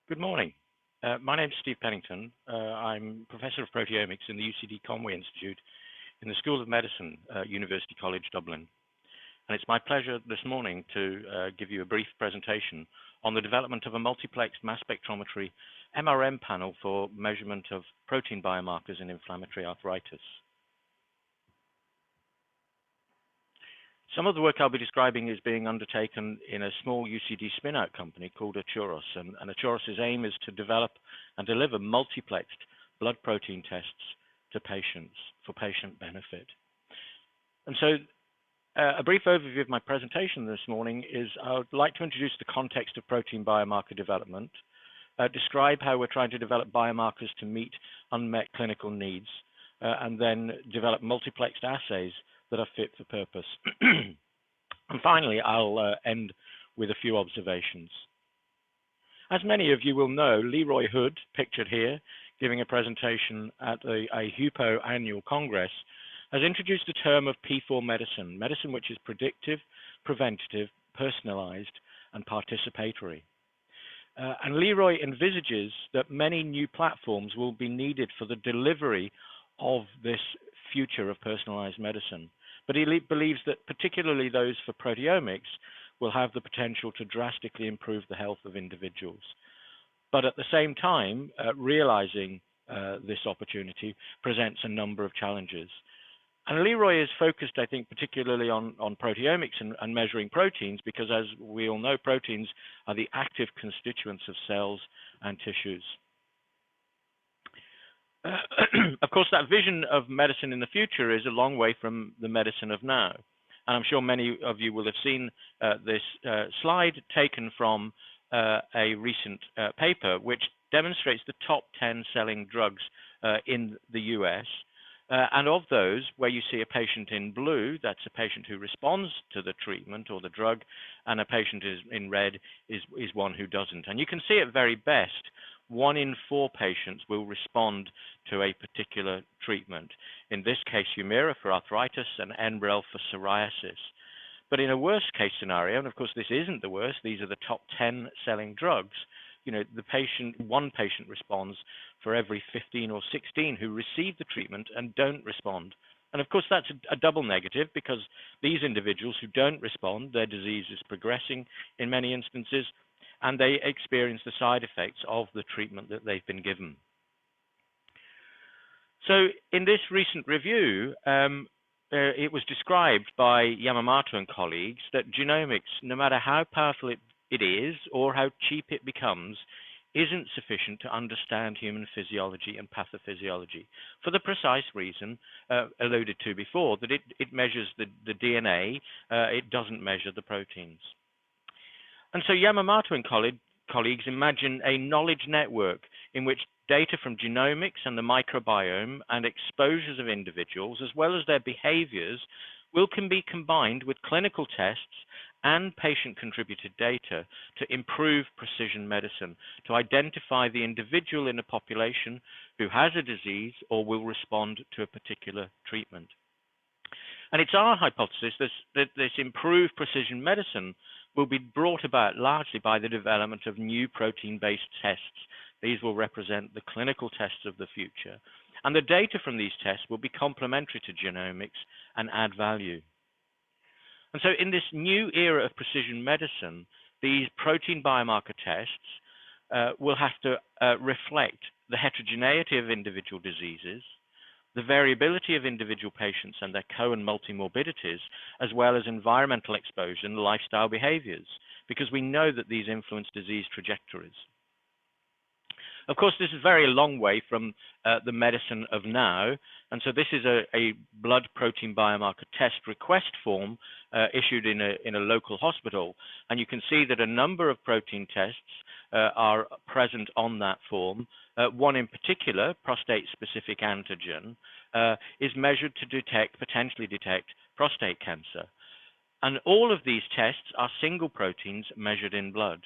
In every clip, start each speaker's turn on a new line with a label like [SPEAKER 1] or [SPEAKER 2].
[SPEAKER 1] Good morning. My name is Steve Pennington. I'm Professor of Proteomics in the UCD Conway Institute in the School of Medicine, University College Dublin. And it's my pleasure this morning to give you a brief presentation on the development of a multiplexed mass spectrometry MRM panel for measurement of protein biomarkers in inflammatory arthritis. Some of the work I'll be describing is being undertaken in a small UCD spin-out company called Achuros, and Achuros' aim is to develop and deliver multiplexed blood protein tests to patients for patient benefit. And so a brief overview of my presentation this morning is I would like to introduce the context of protein biomarker development, describe how we're trying to develop biomarkers to meet unmet clinical needs, and then develop multiplexed assays that are fit for purpose. And finally, I'll end with a few observations. As many of you will know, Leroy Hood, pictured here, giving a presentation at a HUPO annual congress, has introduced the term of P4 medicine, medicine which is predictive, preventative, personalized, and participatory. And Leroy envisages that many new platforms will be needed for the delivery of this future of personalized medicine. But he believes that particularly those for proteomics will have the potential to drastically improve the health of individuals. But at the same time, realizing this opportunity presents a number of challenges. And Leroy is focused, I think, particularly on proteomics and measuring proteins, because as we all know, proteins are the active constituents of cells and tissues. Of course, that vision of medicine in the future is a long way from the medicine of now. And I'm sure many of you will have seen this slide taken from a recent paper, which demonstrates the top 10 selling drugs in the US. And of those, where you see a patient in blue, that's a patient who responds to the treatment or the drug, and a patient in red is one who doesn't. And you can see at very best, 1 in 4 patients will respond to a particular treatment. In this case, Humira for arthritis and Enbrel for psoriasis. But in a worst case scenario, and of course this isn't the worst, these are the top 10 selling drugs, you know, one patient responds for every 15 or 16 who receive the treatment and don't respond. And of course that's a double negative, because these individuals who don't respond, their disease is progressing in many instances, and they experience the side effects of the treatment that they've been given. So in this recent review, it was described by Yamamoto and colleagues that genomics, no matter how powerful it is or how cheap it becomes, isn't sufficient to understand human physiology and pathophysiology, for the precise reason alluded to before, that it measures the DNA, it doesn't measure the proteins. And so Yamamoto and colleagues imagine a knowledge network in which data from genomics and the microbiome and exposures of individuals, as well as their behaviors, can be combined with clinical tests and patient-contributed data to improve precision medicine, to identify the individual in a population who has a disease or will respond to a particular treatment. And it's our hypothesis that this improved precision medicine will be brought about largely by the development of new protein-based tests. These will represent the clinical tests of the future. And the data from these tests will be complementary to genomics and add value. And so in this new era of precision medicine, these protein biomarker tests will have to reflect the heterogeneity of individual diseases, the variability of individual patients and their co- and multimorbidities, as well as environmental exposure and lifestyle behaviors, because we know that these influence disease trajectories. Of course, this is a very long way from the medicine of now, and so this is a blood protein biomarker test request form issued in a local hospital, and you can see that a number of protein tests are present on that form. One in particular, prostate-specific antigen, is measured to potentially detect prostate cancer. And all of these tests are single proteins measured in blood.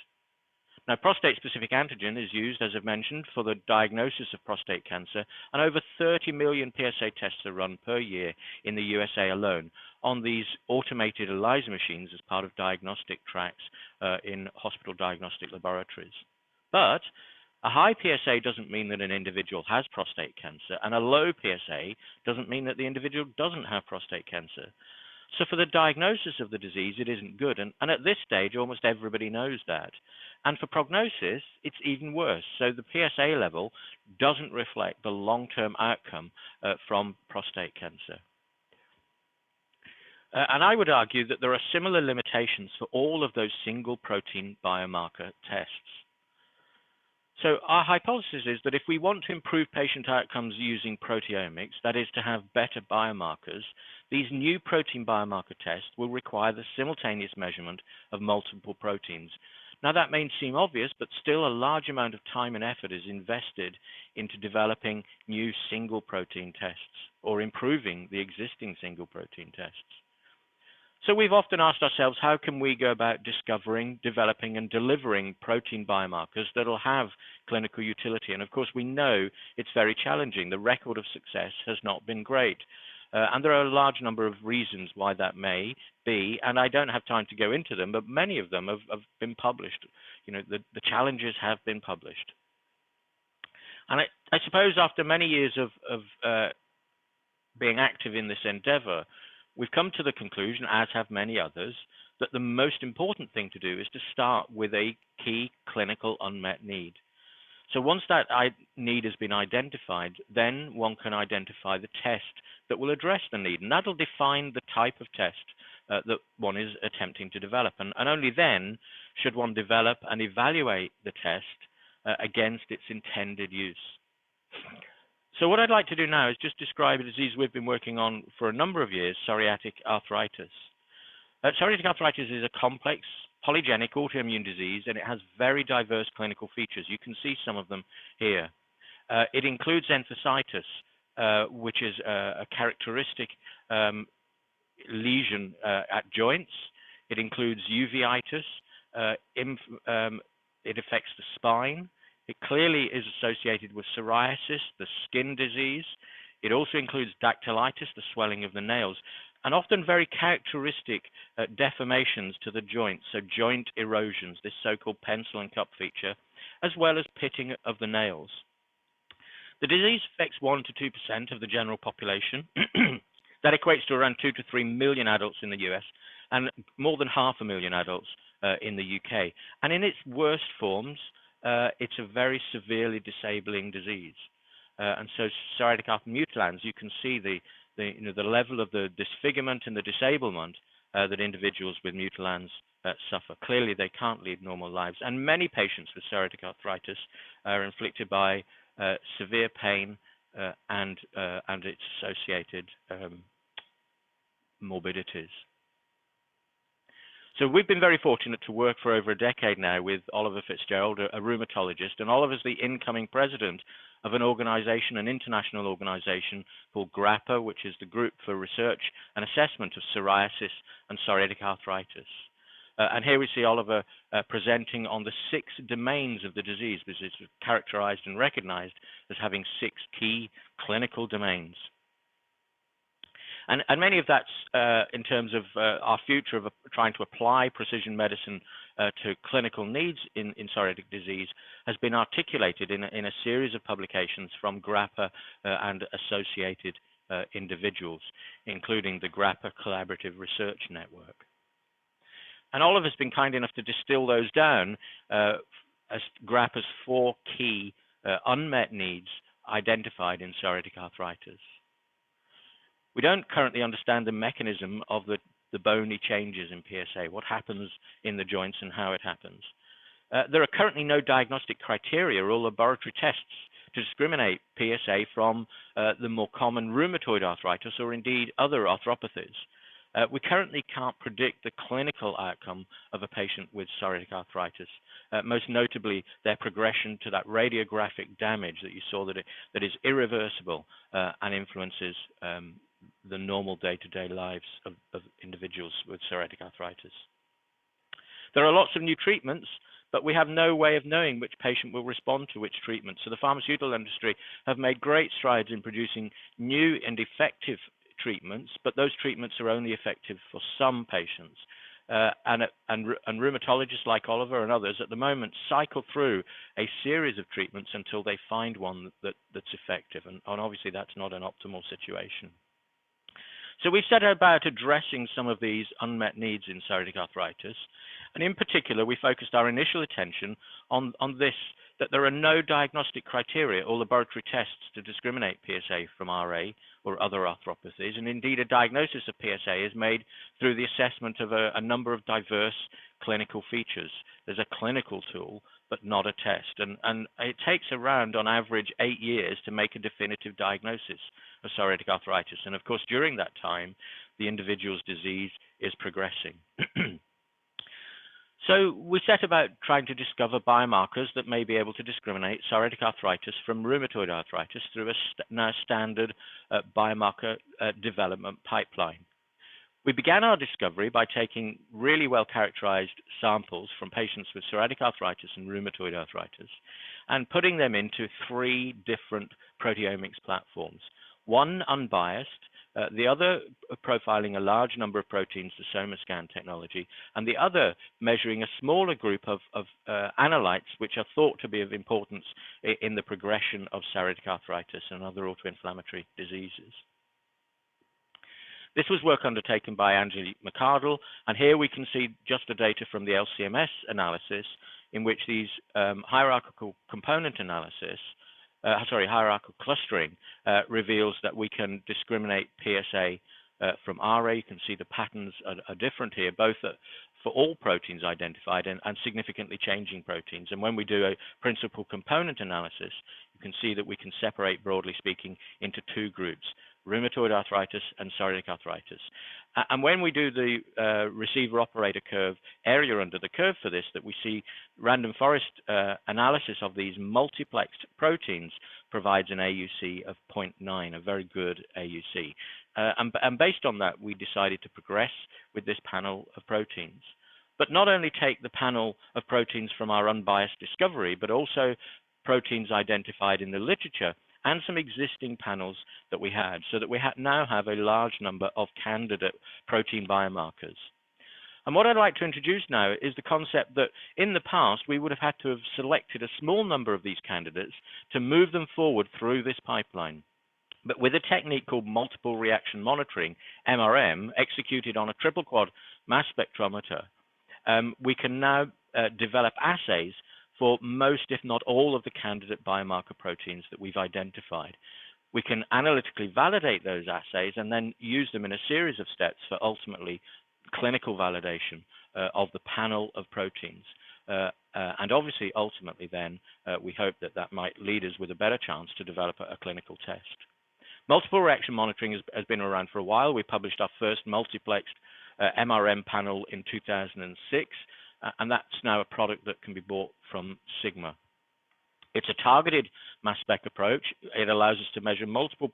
[SPEAKER 1] Now, prostate-specific antigen is used, as I've mentioned, for the diagnosis of prostate cancer, and over 30 million PSA tests are run per year in the USA alone on these automated ELISA machines as part of diagnostic tracks in hospital diagnostic laboratories. But a high PSA doesn't mean that an individual has prostate cancer, and a low PSA doesn't mean that the individual doesn't have prostate cancer. So for the diagnosis of the disease, it isn't good. And at this stage, almost everybody knows that. And for prognosis, it's even worse. So the PSA level doesn't reflect the long-term outcome from prostate cancer. And I would argue that there are similar limitations for all of those single protein biomarker tests. So our hypothesis is that if we want to improve patient outcomes using proteomics, that is to have better biomarkers, these new protein biomarker tests will require the simultaneous measurement of multiple proteins. Now that may seem obvious, but still a large amount of time and effort is invested into developing new single protein tests or improving the existing single protein tests. So we've often asked ourselves, how can we go about discovering, developing, and delivering protein biomarkers that will have clinical utility? And of course, we know it's very challenging. The record of success has not been great. And there are a large number of reasons why that may be, and I don't have time to go into them, but many of them have been published. You know, the challenges have been published. And I suppose after many years of being active in this endeavor, we've come to the conclusion, as have many others, that the most important thing to do is to start with a key clinical unmet need. So once that need has been identified, then one can identify the test that will address the need, and that'll define the type of test that one is attempting to develop. And only then should one develop and evaluate the test against its intended use. So what I'd like to do now is just describe a disease we've been working on for a number of years, psoriatic arthritis. Psoriatic arthritis is a complex, polygenic autoimmune disease, and it has very diverse clinical features. You can see some of them here. It includes enthesitis, which is a characteristic lesion at joints. It includes uveitis. It affects the spine. It clearly is associated with psoriasis, the skin disease. It also includes dactylitis, the swelling of the nails, and often very characteristic deformations to the joints, so joint erosions, this so-called pencil and cup feature, as well as pitting of the nails. The disease affects 1 to 2% of the general population. That equates to around 2 to 3 million adults in the US and more than 500,000 adults in the UK. And in its worst forms, it's a very severely disabling disease. And so psoriatic arthritis mutilans, you can see the level of the disfigurement and the disablement that individuals with mutilans suffer. Clearly, they can't lead normal lives. And many patients with psoriatic arthritis are inflicted by severe pain and its associated morbidities. So we've been very fortunate to work for over a decade now with Oliver Fitzgerald, a rheumatologist, and Oliver's the incoming president of an organization, an international organization called GRAPPA, which is the Group for Research and Assessment of Psoriasis and Psoriatic Arthritis. And here we see Oliver presenting on the 6 domains of the disease, because it's characterized and recognized as having 6 key clinical domains. And many of that's in terms of our future of trying to apply precision medicine to clinical needs in psoriatic disease has been articulated in a series of publications from GRAPPA and associated individuals, including the GRAPPA Collaborative Research Network. And Oliver's been kind enough to distill those down as GRAPPA's 4 key unmet needs identified in psoriatic arthritis. We don't currently understand the mechanism of the bony changes in PSA, what happens in the joints and how it happens. There are currently no diagnostic criteria or laboratory tests to discriminate PSA from the more common rheumatoid arthritis or indeed other arthropathies. We currently can't predict the clinical outcome of a patient with psoriatic arthritis, most notably their progression to that radiographic damage that you saw that is irreversible and influences the normal day-to-day lives of individuals with psoriatic arthritis. There are lots of new treatments, but we have no way of knowing which patient will respond to which treatment. So the pharmaceutical industry have made great strides in producing new and effective treatments, but those treatments are only effective for some patients. and rheumatologists like Oliver and others at the moment cycle through a series of treatments until they find one that's effective, and obviously that's not an optimal situation. So we set about addressing some of these unmet needs in psoriatic arthritis, and in particular, we focused our initial attention on this, that there are no diagnostic criteria or laboratory tests to discriminate PSA from RA or other arthropathies, and indeed a diagnosis of PSA is made through the assessment of a number of diverse clinical features. There's a clinical tool, but not a test, and it takes around, on average, 8 years to make a definitive diagnosis of psoriatic arthritis, and of course, during that time, the individual's disease is progressing. So we set about trying to discover biomarkers that may be able to discriminate psoriatic arthritis from rheumatoid arthritis through a now standard biomarker development pipeline. We began our discovery by taking really well-characterized samples from patients with psoriatic arthritis and rheumatoid arthritis and putting them into 3 different proteomics platforms. One unbiased, the other profiling a large number of proteins, the SomaScan technology, and the other measuring a smaller group of analytes which are thought to be of importance in the progression of psoriatic arthritis and other autoinflammatory diseases. This was work undertaken by Angelique McArdle, and here we can see just the data from the LCMS analysis in which these hierarchical component analysis hierarchical clustering reveals that we can discriminate PSA from RA. You can see the patterns are different here, both for all proteins identified and significantly changing proteins. And when we do a principal component analysis, you can see that we can separate, broadly speaking, into 2 groups, rheumatoid arthritis and psoriatic arthritis. And when we do the receiver operator curve area under the curve for this, that we see random forest analysis of these multiplexed proteins provides an AUC of 0.9, a very good AUC. And based on that, we decided to progress with this panel of proteins. But not only take the panel of proteins from our unbiased discovery, but also proteins identified in the literature and some existing panels that we had, so that we now have a large number of candidate protein biomarkers. And what I'd like to introduce now is the concept that in the past we would have had to have selected a small number of these candidates to move them forward through this pipeline. But with a technique called multiple reaction monitoring, MRM, executed on a triple quad mass spectrometer, we can now develop assays for most, if not all, of the candidate biomarker proteins that we've identified. We can analytically validate those assays and then use them in a series of steps for ultimately clinical validation of the panel of proteins. And obviously, ultimately then, we hope that that might lead us with a better chance to develop a clinical test. Multiple reaction monitoring has been around for a while. We published our first multiplexed MRM panel in 2006. And that's now a product that can be bought from Sigma. It's a targeted mass spec approach. It allows us to measure multiple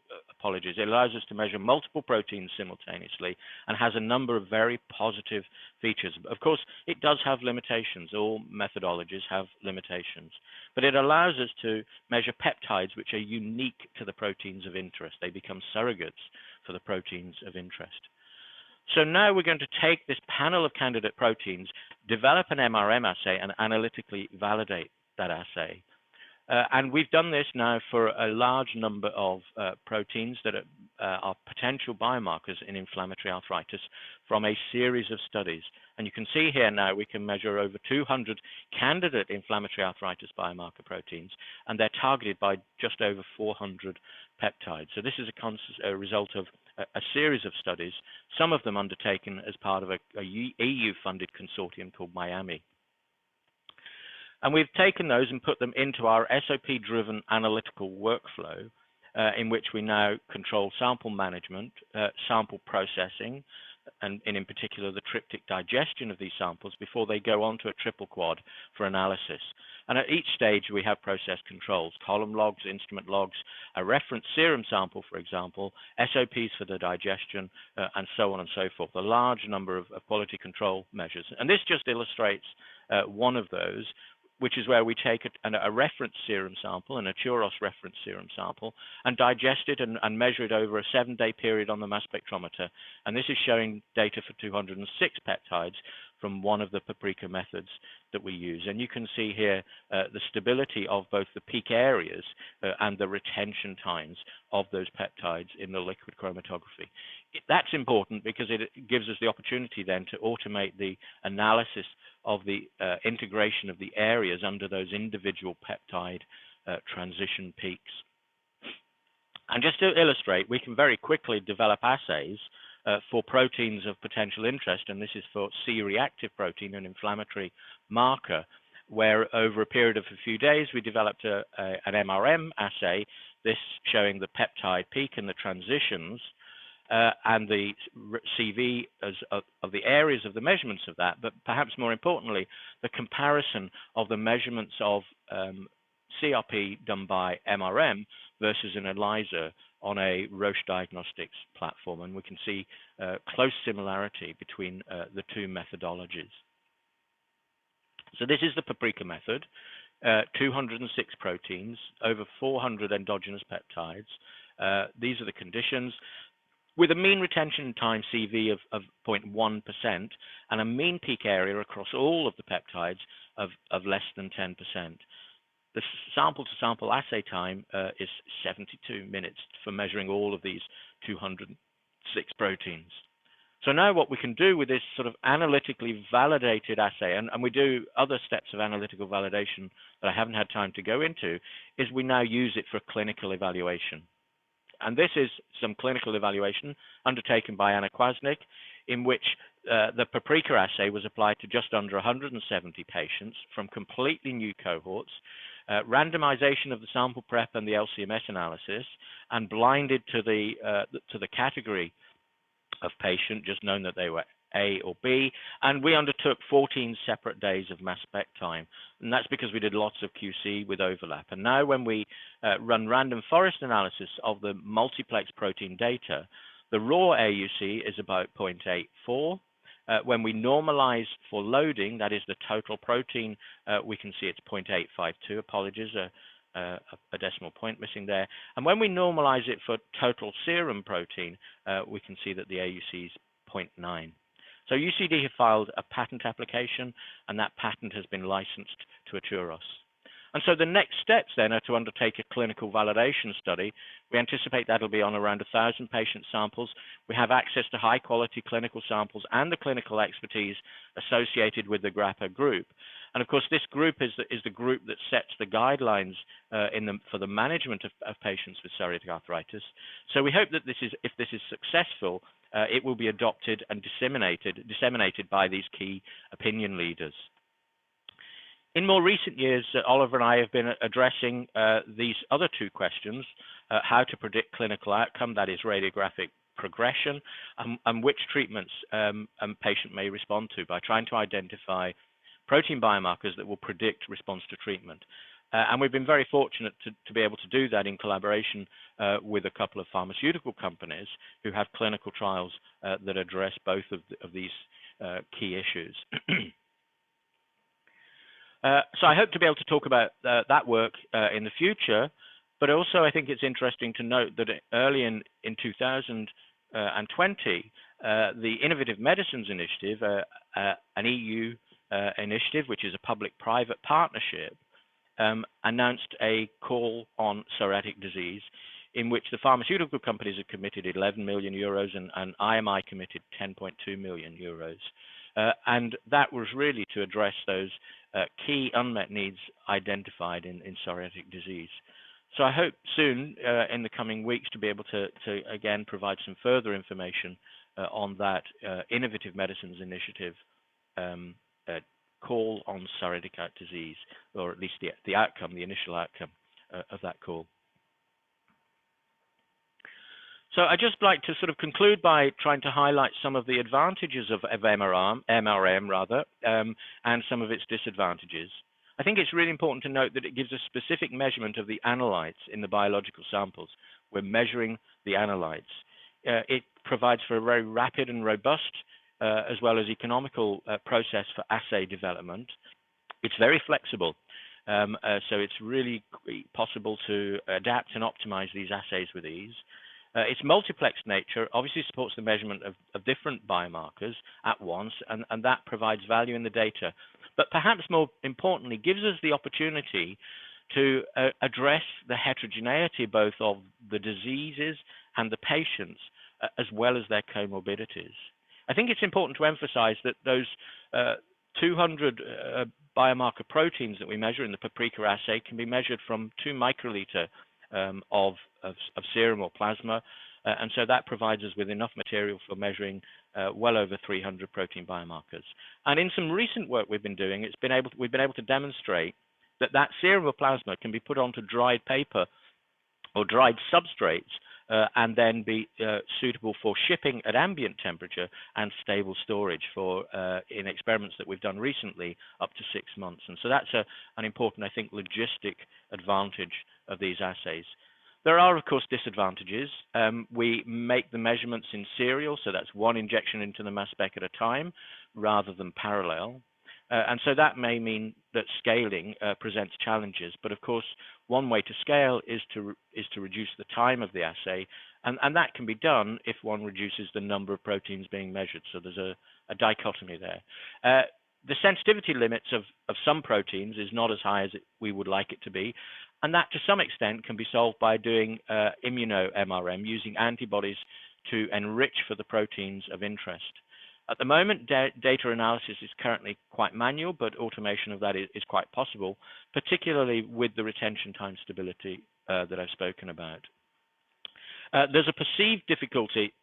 [SPEAKER 1] proteins simultaneously and has a number of very positive features. Of course, it does have limitations. All methodologies have limitations. But it allows us to measure peptides which are unique to the proteins of interest. They become surrogates for the proteins of interest. So now we're going to take this panel of candidate proteins, develop an MRM assay, and analytically validate that assay. And we've done this now for a large number of proteins that are potential biomarkers in inflammatory arthritis from a series of studies. And you can see here now we can measure over 200 candidate inflammatory arthritis biomarker proteins, and they're targeted by just over 400 peptides. So this is a result of a series of studies, some of them undertaken as part of a EU-funded consortium called Miami. And we've taken those and put them into our SOP-driven analytical workflow, in which we now control sample management, sample processing, and in particular the triptych digestion of these samples before they go on to a triple quad for analysis. And at each stage we have process controls, column logs, instrument logs, a reference serum sample, for example, SOPs for the digestion, and so on and so forth, a large number of quality control measures. And this just illustrates one of those. which is where we take a reference serum sample, an Aturos reference serum sample, and digest it and measure it over a 7-day period on the mass spectrometer. And this is showing data for 206 peptides from one of the Paprika methods that we use. And you can see here the stability of both the peak areas and the retention times of those peptides in the liquid chromatography. That's important because it gives us the opportunity then to automate the analysis of the integration of the areas under those individual peptide transition peaks. And just to illustrate, we can very quickly develop assays for proteins of potential interest, and this is for C-reactive protein, an inflammatory marker, where over a period of a few days we developed an MRM assay, this showing the peptide peak and the transitions, and the CV of the areas of the measurements of that, but perhaps more importantly, the comparison of the measurements of CRP done by MRM versus an ELISA on a Roche Diagnostics platform, and we can see close similarity between the two methodologies. So this is the Paprika method, 206 proteins, over 400 endogenous peptides. These are the conditions, with a mean retention time CV of 0.1% and a mean peak area across all of the peptides of less than 10%. The sample-to-sample assay time is 72 minutes for measuring all of these 206 proteins. So now what we can do with this sort of analytically validated assay, and we do other steps of analytical validation that I haven't had time to go into, is we now use it for clinical evaluation. And this is some clinical evaluation undertaken by Anna Kwasnick, in which the Paprika assay was applied to just under 170 patients from completely new cohorts, randomization of the sample prep and the LCMS analysis, and blinded to the category of patient, just known that they were A or B, and we undertook 14 separate days of mass spec time, and that's because we did lots of QC with overlap. And now when we run random forest analysis of the multiplex protein data, the raw AUC is about 0.84. When we normalize for loading, that is the total protein, we can see it's 0.852. Apologies, a decimal point missing there. And when we normalize it for total serum protein, we can see that the AUC is 0.9. So UCD have filed a patent application, and that patent has been licensed to Aturos. And so the next steps then are to undertake a clinical validation study. We anticipate that'll be on around 1,000 patient samples. We have access to high quality clinical samples and the clinical expertise associated with the GRAPPA group. And of course, this group is the group that sets the guidelines for the management of patients with psoriatic arthritis. So we hope that if this is successful, it will be adopted and disseminated by these key opinion leaders. In more recent years, Oliver and I have been addressing these other two questions, how to predict clinical outcome, that is radiographic progression, and which treatments a patient may respond to by trying to identify protein biomarkers that will predict response to treatment. And we've been very fortunate to be able to do that in collaboration with a couple of pharmaceutical companies who have clinical trials that address both of these key issues. So I hope to be able to talk about that work in the future, but also I think it's interesting to note that early in 2020, the Innovative Medicines Initiative, an EU initiative, which is a public-private partnership, announced a call on psoriatic disease in which the pharmaceutical companies have committed 11 million euros and IMI committed 10.2 million euros. And that was really to address those key unmet needs identified in psoriatic disease. So I hope soon, in the coming weeks, to be able to again provide some further information on that Innovative Medicines Initiative call on psoriatic disease, or at least the outcome, the initial outcome of that call. So I'd just like to sort of conclude by trying to highlight some of the advantages of MRM, and some of its disadvantages. I think it's really important to note that it gives a specific measurement of the analytes in the biological samples. We're measuring the analytes. It provides for a very rapid and robust, as well as economical process for assay development. It's very flexible. So it's really possible to adapt and optimize these assays with ease. Its multiplex nature obviously supports the measurement of different biomarkers at once, and that provides value in the data. But perhaps more importantly, gives us the opportunity to address the heterogeneity both of the diseases and the patients, as well as their comorbidities. I think it's important to emphasize that those 200 biomarker proteins that we measure in the paprika assay can be measured from 2 microliter of serum or plasma, and so that provides us with enough material for measuring well over 300 protein biomarkers. And in some recent work we've been doing, we've been able to demonstrate that serum or plasma can be put onto dried paper or dried substrates and then be suitable for shipping at ambient temperature and stable storage for in experiments that we've done recently up to 6 months. And so that's an important, I think, logistic advantage of these assays. There are, of course, disadvantages. We make the measurements in serial, so that's one injection into the mass spec at a time rather than parallel. And so that may mean that scaling presents challenges. But of course, one way to scale is to reduce the time of the assay, and that can be done if one reduces the number of proteins being measured. So there's a dichotomy there. The sensitivity limits of some proteins is not as high as we would like it to be, and that to some extent can be solved by doing immuno-MRM, using antibodies to enrich for the proteins of interest. At the moment, data analysis is currently quite manual, but automation of that is quite possible, particularly with the retention time stability that I've spoken about. There's a perceived difficulty,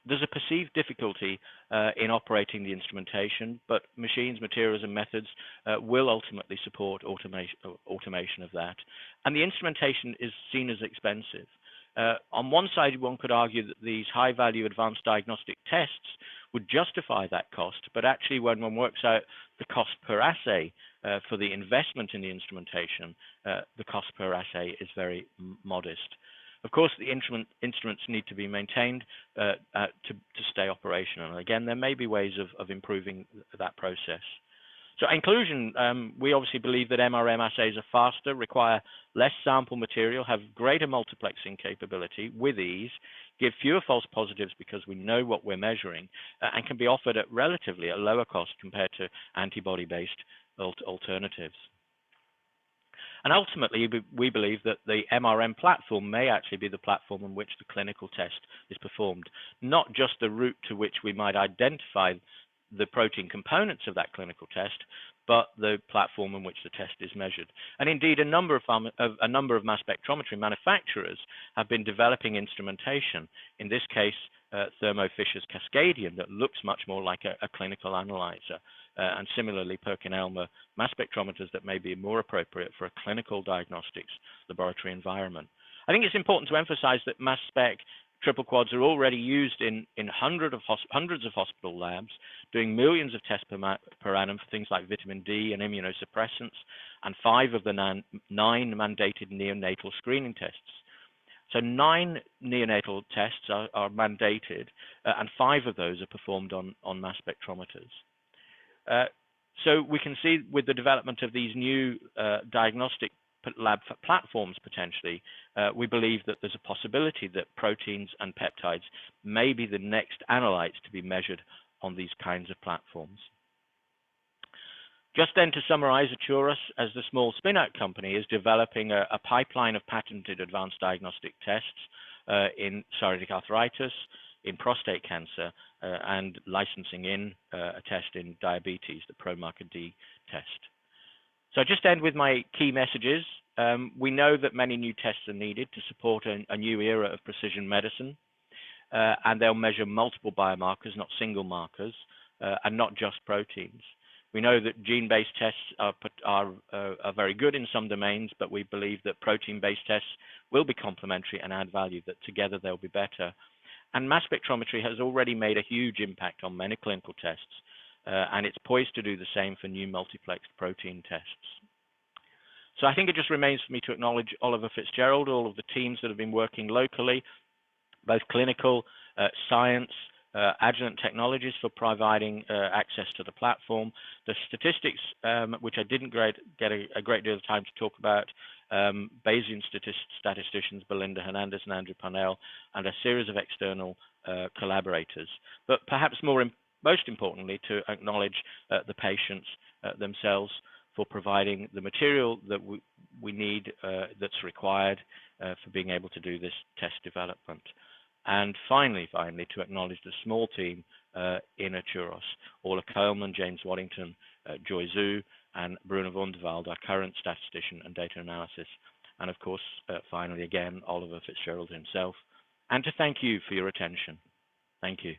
[SPEAKER 1] There's a perceived difficulty in operating the instrumentation, but machines, materials, and methods will ultimately support automation of that. And the instrumentation is seen as expensive. On one side, one could argue that these high-value advanced diagnostic tests would justify that cost, but actually when one works out the cost per assay for the investment in the instrumentation, the cost per assay is very modest. Of course, the instruments need to be maintained to stay operational. And again, there may be ways of improving that process. So in conclusion, we obviously believe that MRM assays are faster, require less sample material, have greater multiplexing capability with ease, give fewer false positives because we know what we're measuring, and can be offered at relatively a lower cost compared to antibody-based alternatives. And ultimately, we believe that the MRM platform may actually be the platform on which the clinical test is performed, not just the route to which we might identify the protein components of that clinical test, but the platform on which the test is measured. And indeed, a number of mass spectrometry manufacturers have been developing instrumentation. In this case, Thermo Fisher's Cascadian, that looks much more like a clinical analyzer, and similarly PerkinElmer mass spectrometers that may be more appropriate for a clinical diagnostics laboratory environment. I think it's important to emphasize that mass spec triple quads are already used in hundreds of hospital labs, doing millions of tests per annum for things like vitamin D and immunosuppressants, and 5 of the 9 mandated neonatal screening tests. So 9 neonatal tests are mandated, and 5 of those are performed on mass spectrometers. So we can see with the development of these new diagnostic lab platforms potentially, we believe that there's a possibility that proteins and peptides may be the next analytes to be measured on these kinds of platforms. Just then to summarize, Aturus, as the small spin-out company, is developing a pipeline of patented advanced diagnostic tests in psoriatic arthritis, in prostate cancer, and licensing in a test in diabetes, the ProMarker D test. So I just end with my key messages. We know that many new tests are needed to support a new era of precision medicine, and they'll measure multiple biomarkers, not single markers, and not just proteins. We know that gene-based tests are very good in some domains, but we believe that protein-based tests will be complementary and add value, that together they'll be better. And mass spectrometry has already made a huge impact on many clinical tests, and it's poised to do the same for new multiplexed protein tests. So I think it just remains for me to acknowledge Oliver Fitzgerald, all of the teams that have been working locally, both clinical, science, Agilent Technologies for providing access to the platform. The statistics, which I didn't get a great deal of time to talk about, Bayesian statisticians Belinda Hernandez and Andrew Parnell, and a series of external collaborators. But perhaps most importantly, to acknowledge the patients themselves for providing the material that we need, that's required for being able to do this test development. And finally, to acknowledge the small team in Aturos, Orla Coleman, James Waddington, Joy Zhu, and Bruno Wunderwald, our current statistician and data analysis. And of course, finally, again, Oliver Fitzgerald himself. And to thank you for your attention. Thank you.